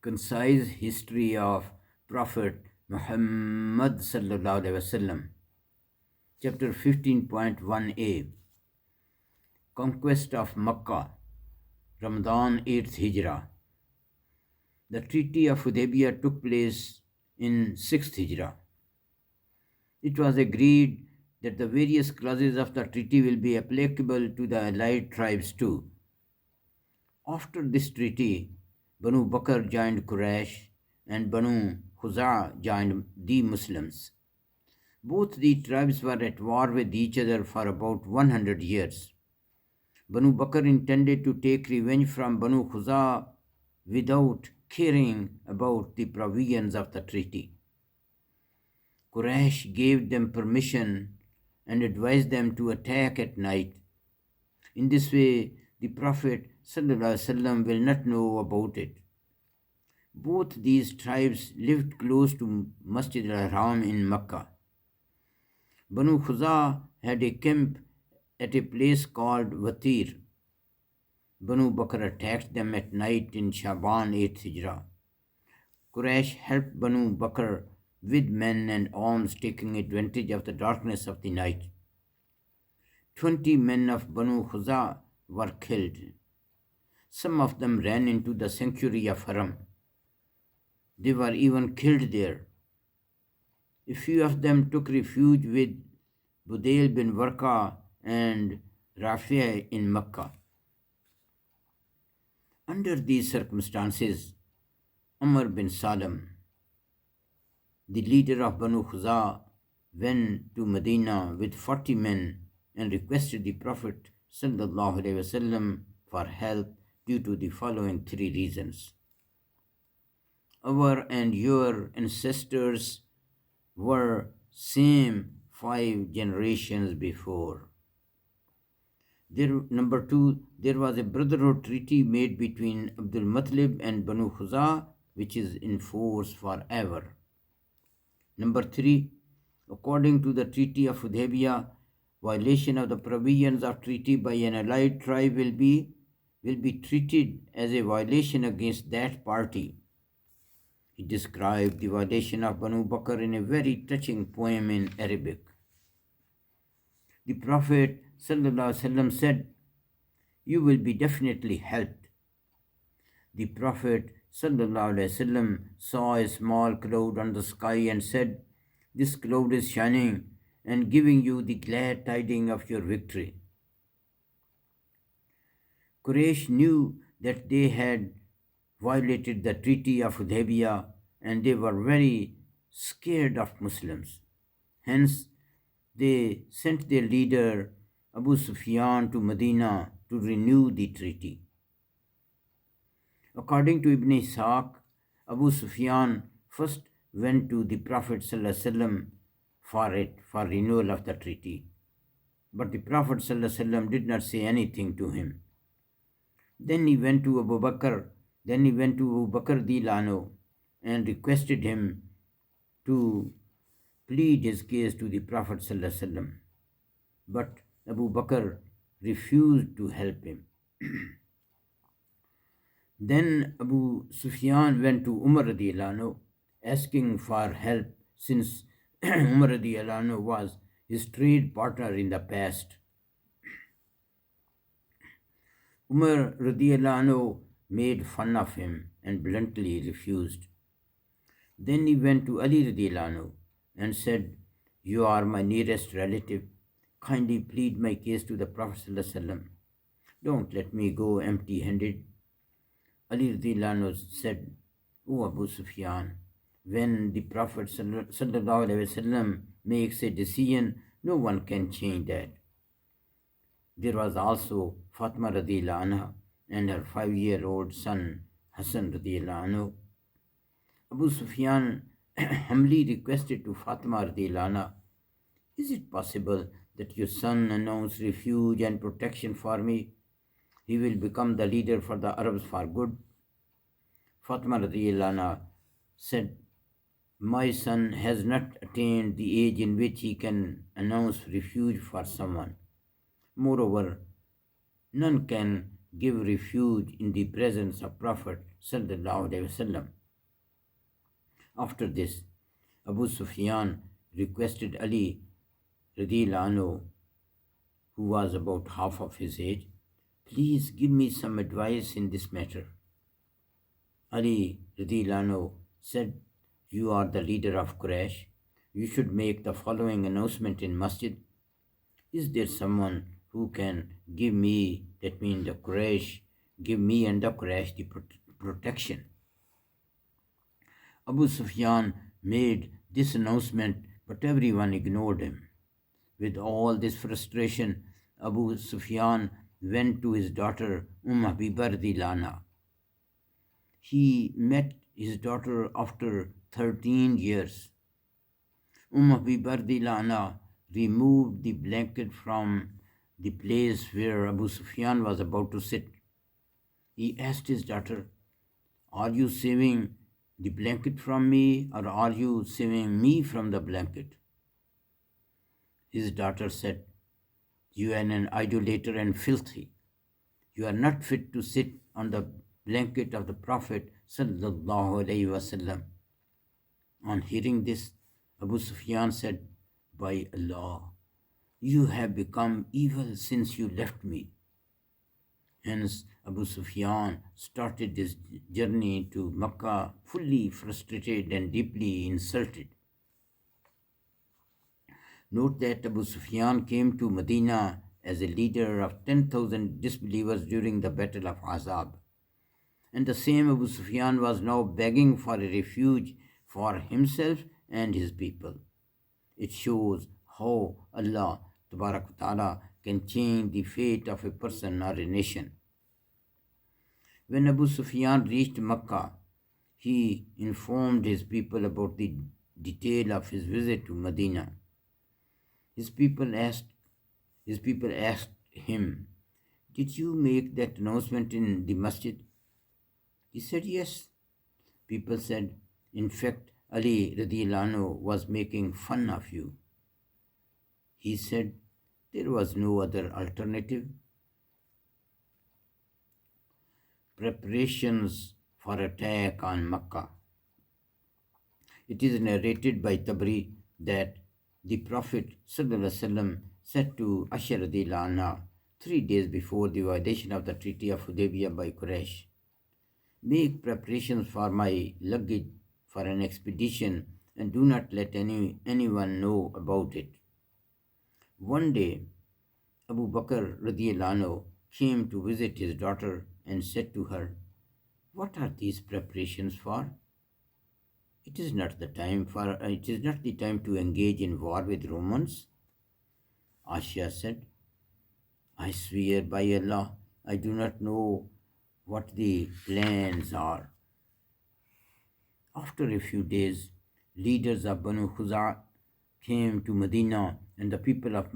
Concise history of Prophet Muhammad sallallahu alaihi wasallam. Chapter 15.1a. Conquest of Makkah, Ramadan 8th Hijrah. The Treaty of Hudaybiyah took place in 6th Hijrah. It was agreed that the various clauses of the treaty will be applicable to the allied tribes too. After this treaty, Banu Bakr joined Quraysh and Banu Khuza joined the Muslims. Both the tribes were at war with each other for about 100 years. Banu Bakr intended to take revenge from Banu Khuza without caring about the provisions of the treaty. Quraysh gave them permission and advised them to attack at night. In this way, the Prophet ﷺ will not know about it. Both these tribes lived close to Masjid al-Haram in Makkah. Banu Khuza had a camp at a place called Watir. Banu Bakr attacked them at night in Shaban 8th Hijrah. Quraysh helped Banu Bakr with men and arms, taking advantage of the darkness of the night. 20 men of Banu Khuza were killed. Some of them ran into the sanctuary of Haram. They were even killed there. A few of them took refuge with Budayl bin Warqa and Rafi' in Makkah. Under these circumstances, Amr bin Salam, the leader of Banu Khuza, went to Medina with 40 men and requested the Prophet ﷺ for help due to the following three reasons. Our and your ancestors were same 5 generations before. Number 2, there was a brotherhood treaty made between Abdul Muttalib and Banu Khuza, which is in force forever. Number 3, according to the Treaty of Hudaybiyah, violation of the provisions of treaty by an allied tribe will be treated as a violation against that party. He described the violation of Banu Bakr in a very touching poem in Arabic. The Prophet ﷺ said, "You will be definitely helped." The Prophet ﷺ saw a small cloud on the sky and said, "This cloud is shining and giving you the glad tidings of your victory." Quraysh knew that they had violated the Treaty of Hudaybiyah and they were very scared of Muslims. Hence, they sent their leader Abu Sufyan to Medina to renew the treaty. According to Ibn Ishaq, Abu Sufyan first went to the Prophet ﷺ for renewal of the treaty. But the Prophet ﷺ did not say anything to him. Then he went to Abu Bakr Dilano and requested him to plead his case to the Prophet ﷺ. But Abu Bakr refused to help him. Then Abu Sufyan went to Umar radiallahu anhu asking for help since Umar radiallahu anhu was his trade partner in the past. Umar radiallahu anhu made fun of him and bluntly refused. Then he went to Ali radiallahu anhu and said, "You are my nearest relative. Kindly plead my case to the Prophet ﷺ. Don't let me go empty-handed." Ali radiallahu anhu said, "O Abu Sufyan, when the Prophet ﷺ makes a decision, no one can change that." There was also Fatima radiallahu anha and her 5-year-old son Hassan radiallahu anhu. Abu Sufyan humbly requested to Fatima radiallahu anha, "Is it possible that your son announce refuge and protection for me? He will become the leader for the Arabs for good." Fatima radiallahu anha said, "My son has not attained the age in which he can announce refuge for someone. Moreover, none can give refuge in the presence of Prophet sallallahu alaihi wasallam. After this, Abu Sufyan requested Ali radiallahu anhu, who was about half of his age, please give me some advice in this matter. Ali radiallahu anhu said, you are the leader of Quraysh. You should make the following announcement in Masjid. Is there someone who can give me, that means the Quraysh, give me and the Quraysh the protection? Abu Sufyan made this announcement, but everyone ignored him. With all this frustration, Abu Sufyan went to his daughter Habiba radhiyallahu anha. He met his daughter after 13 years. Habiba radhiyallahu anha removed the blanket from the place where Abu Sufyan was about to sit. He asked his daughter, are you saving the blanket from me, or are you saving me from the blanket? His daughter said, you are an idolater and filthy. You are not fit to sit on the blanket of the Prophet sallallahu alaihi wasallam. On hearing this, Abu Sufyan said, by Allah, you have become evil since you left me. Hence, Abu Sufyan started his journey to Makkah fully frustrated and deeply insulted. Note that Abu Sufyan came to Medina as a leader of 10,000 disbelievers during the Battle of Azab. And the same Abu Sufyan was now begging for a refuge for himself and his people. It shows how Allah Ta'ala can change the fate of a person or a nation. When Abu Sufyan reached Makkah, he informed his people about the detail of his visit to Medina. His people asked him, did you make that announcement in the masjid? He said, yes. People said, in fact, Ali radiallahu anhu was making fun of you. He said, there was no other alternative. Preparations for attack on Makkah. It is narrated by Tabari that the Prophet ﷺ said to Aisha radiallahu anha 3 days before the violation of the Treaty of Hudaybiyah by Quraysh, make preparations for my luggage for an expedition and do not let anyone know about it. One day, Abu Bakr radiallahu anhu came to visit his daughter and said to her, what are these preparations for? It is not the time to engage in war with Romans. Asha said, I swear by Allah, I do not know what the plans are. After a few days, leaders of Banu Khuza came to Medina, and the people of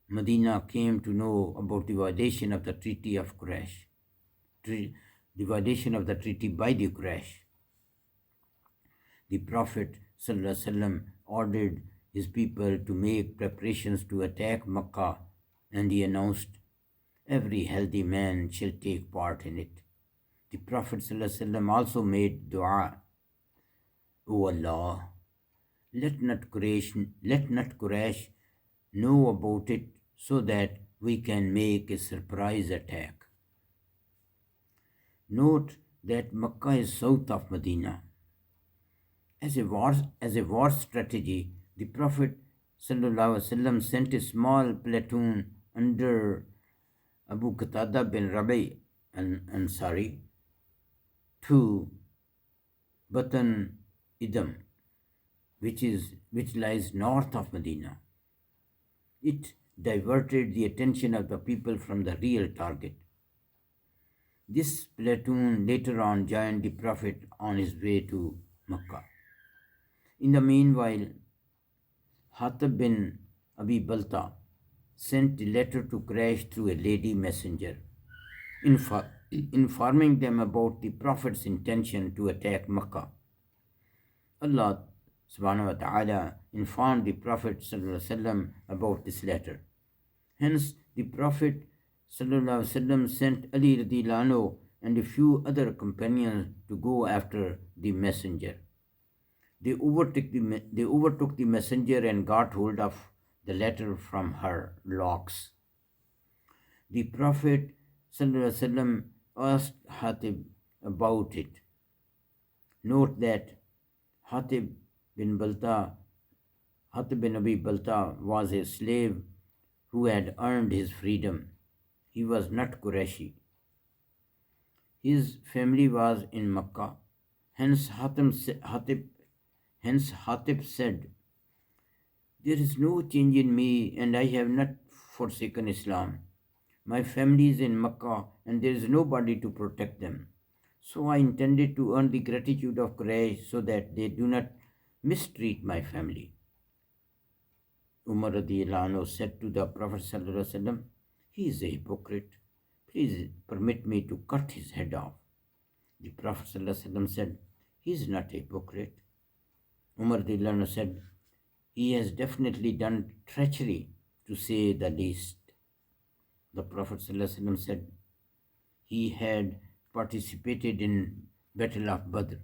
Medina came to know about the violation of the Treaty of Quraysh, the violation of the treaty by the Quraysh. The Prophet ﷺ ordered his people to make preparations to attack Makkah, and he announced, every healthy man shall take part in it. The Prophet ﷺ also made dua, O Allah, let not Quraysh know about it so that we can make a surprise attack. Note that Makkah is south of Medina. As a war strategy, the Prophet ﷺ sent a small platoon under Abu Qatada bin Rabi al-Ansari to Batan Idam, which lies north of Medina. It diverted the attention of the people from the real target. This platoon later on joined the Prophet on his way to Makkah. In the meanwhile, Hatib bin Abi Balta sent a letter to Quraysh through a lady messenger, informing them about the Prophet's intention to attack Makkah. Allah subhanahu wa ta'ala informed the Prophet ﷺ about this letter. Hence, the Prophet Sallallahu Alaihi Wasallam sent Ali radiallahu anhu and a few other companions to go after the messenger. They overtook the messenger and got hold of the letter from her locks. The Prophet ﷺ asked Hatib about it. Note that Hatib bin Balta, Hatib bin Abi Balta was a slave who had earned his freedom. He was not Qurayshi. His family was in Makkah. Hence Hatib said, "There is no change in me, and I have not forsaken Islam. My family is in Makkah, and there is nobody to protect them. So I intended to earn the gratitude of Quraysh so that they do not mistreat my family." Umar radiallahu anhu said to the Prophet sallallahu alaihi wasallam, "He is a hypocrite. Please permit me to cut his head off." The Prophet sallallahu alaihi wasallam said, "He is not a hypocrite." Umar radiallahu anhu said, "He has definitely done treachery, to say the least." The Prophet sallallahu alaihi wasallam said, "He had participated in Battle of Badr."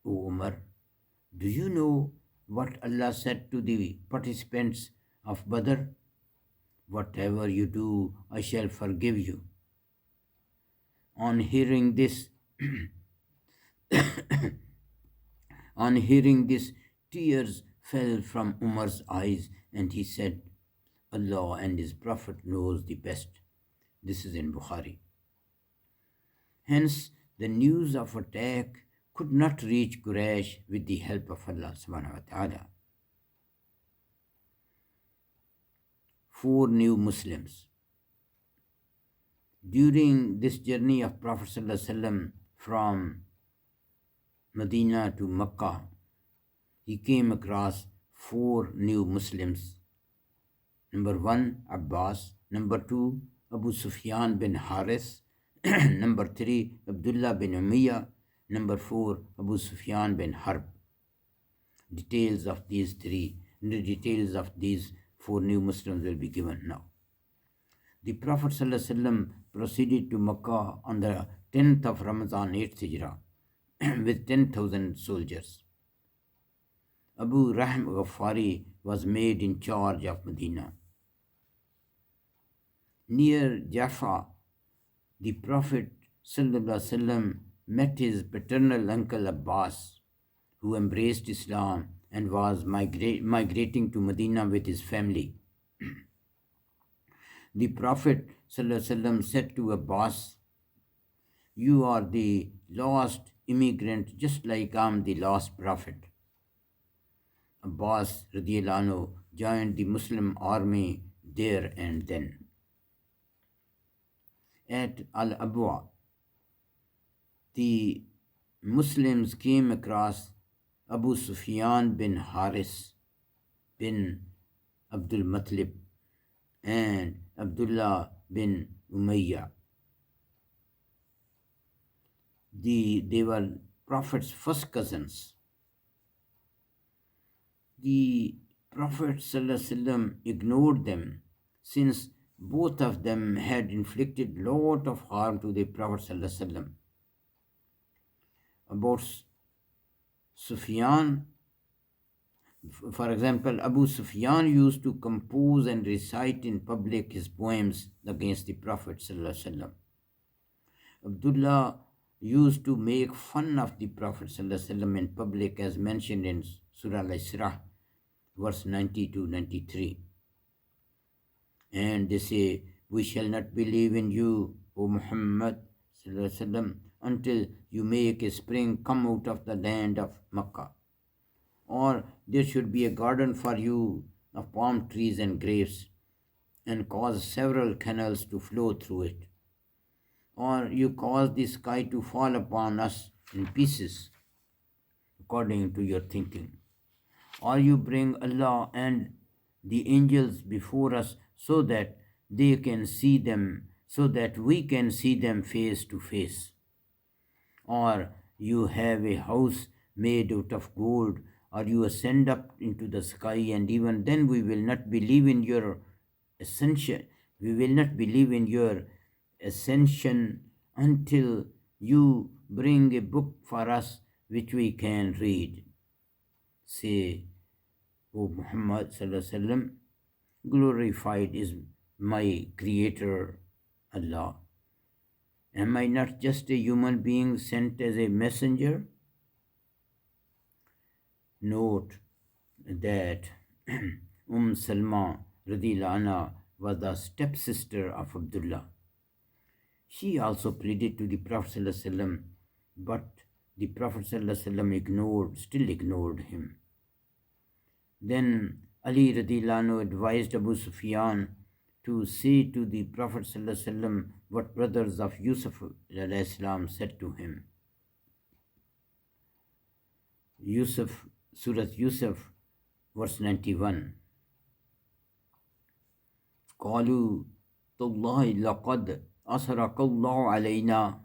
O Umar, do you know what Allah said to the participants of Badr? "Whatever you do, I shall forgive you." On hearing this, on hearing this, tears fell from Umar's eyes, and he said, "Allah and His Prophet knows the best." This is in Bukhari. Hence, the news of attack could not reach Quraysh with the help of Allah subhanahu wa ta'ala. 4 new Muslims. During this journey of Prophet sallallahu alaihi wasallam from Medina to Makkah, he came across 4 new Muslims. Number 1, Abbas. Number 2, Abu Sufyan bin Haris. Number 3, Abdullah bin Umayyah. Number 4, Abu Sufyan bin Harb. Details of these 4 new Muslims will be given now. The Prophet ﷺ proceeded to Makkah on the 10th of Ramadan, 8th Hijrah, with 10,000 soldiers. Abu Rahm Ghaffari was made in charge of Medina. Near Jaffa, the Prophet ﷺ met his paternal uncle Abbas, who embraced Islam and was migrating to Medina with his family. The Prophet ﷺ said to Abbas, "You are the last immigrant, just like I am the last prophet." Abbas radiallahu anhu joined the Muslim army there and then. At Al-Abwa, the Muslims came across Abu Sufyan bin Haris bin Abdul Muttalib and Abdullah bin Umayyah. They were Prophet's first cousins. The Prophet ﷺ ignored them, since both of them had inflicted lot of harm to the Prophet ﷺ. About Sufyan, for example, Abu Sufyan used to compose and recite in public his poems against the Prophet ﷺ. Abdullah used to make fun of the Prophet ﷺ in public, as mentioned in Surah Al-Isra, verse 90 to 93. And they say, "We shall not believe in you, O Muhammad ﷺ, until you make a spring come out of the land of Makkah. Or there should be a garden for you of palm trees and grapes, and cause several canals to flow through it. Or you cause the sky to fall upon us in pieces, according to your thinking. Or you bring Allah and the angels before us so that they can see them, so that we can see them face to face. Or you have a house made out of gold, or you ascend up into the sky, and even then we will not believe in your ascension, We will not believe in your ascension until you bring a book for us which we can read. Say, O Muhammad Sallallahu Alaihi Wasallam, glorified is my Creator, Allah. Am I not just a human being sent as a messenger? Note that Salma radhiyallahu anha was the stepsister of Abdullah. She also pleaded to the Prophet ﷺ, but the Prophet ﷺ still ignored him. Then Ali radhiyallahu anhu advised Abu Sufyan to say to the Prophet ﷺ what brothers of Yusuf ﷺ said to him. Surah Yusuf, verse 91. قالوا تالله لقد أسرك الله علينا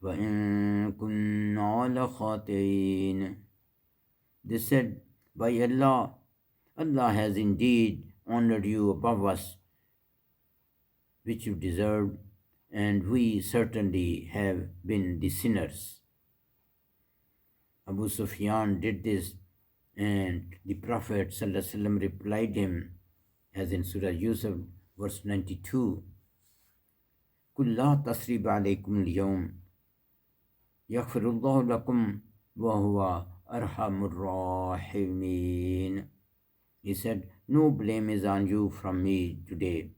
وإن كنا لخاطئين. They said, by Allah, Allah has indeed honored you above us, which you deserved, and we certainly have been the sinners. Abu Sufyan did this, and the Prophet ﷺ replied him, as in Surah Yusuf, verse 92, قُلْ لَا تَصْرِيبَ عَلَيْكُمُ الْيَوْمِ يَغْفِرُ اللَّهُ لَكُمْ وَهُوَ أَرْحَمُ الرَّاحِمِينَ. He said, no blame is on you from me today.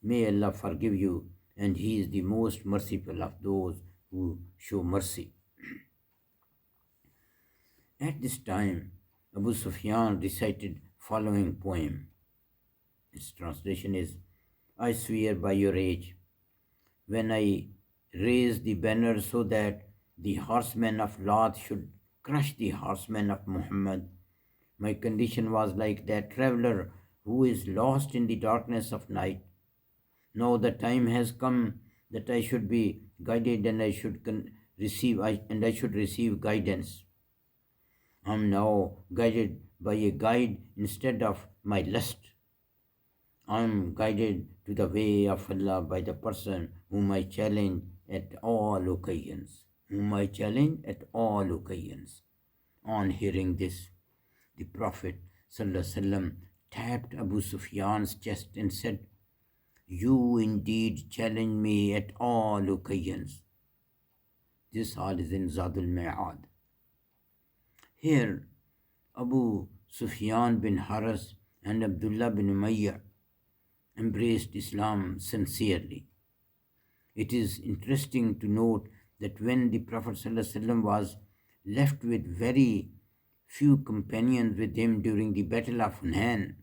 May Allah forgive you, and He is the most merciful of those who show mercy. At this time, Abu Sufyan recited following poem. Its translation is, I swear by your age, when I raised the banner so that the horsemen of Lat should crush the horsemen of Muhammad, my condition was like that traveler who is lost in the darkness of night. Now the time has come that I should be guided and I should receive guidance. I am now guided by a guide instead of my lust. I am guided to the way of Allah by the person whom I challenge at all occasions. On hearing this, the Prophet ﷺ tapped Abu Sufyan's chest and said, you indeed challenge me at all occasions. This all is in Zadul Ma'ad. Here, Abu Sufyan bin Haras and Abdullah bin Umayyah embraced Islam sincerely. It is interesting to note that when the Prophet ﷺ was left with very few companions with him during the Battle of Hunain,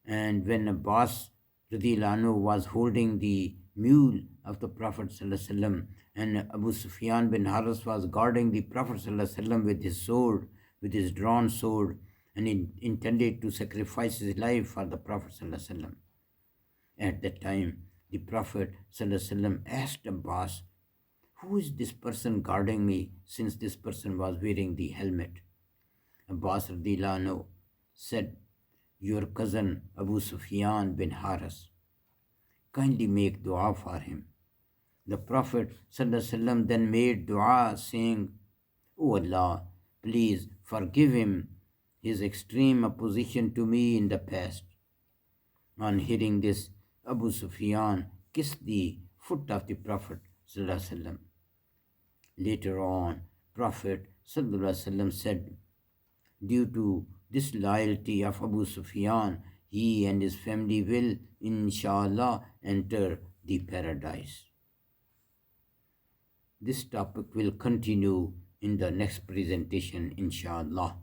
and when Abbas radhiyallahu anhu was holding the mule of the Prophet ﷺ, and Abu Sufyan bin Haras was guarding the Prophet ﷺ with his sword, with his drawn sword, and intended to sacrifice his life for the Prophet ﷺ. At that time, the Prophet ﷺ asked Abbas, who is this person guarding me, since this person was wearing the helmet? Abbas radhiyallahu anhu said, your cousin Abu Sufyan bin Haras. Kindly make dua for him. The Prophet ﷺ then made dua saying, O Allah, please forgive him his extreme opposition to me in the past. On hearing this, Abu Sufyan kissed the foot of the Prophet ﷺ. Later on, Prophet ﷺ said, due to this loyalty of Abu Sufyan, he and his family will, inshallah, enter the paradise. This topic will continue in the next presentation, inshallah.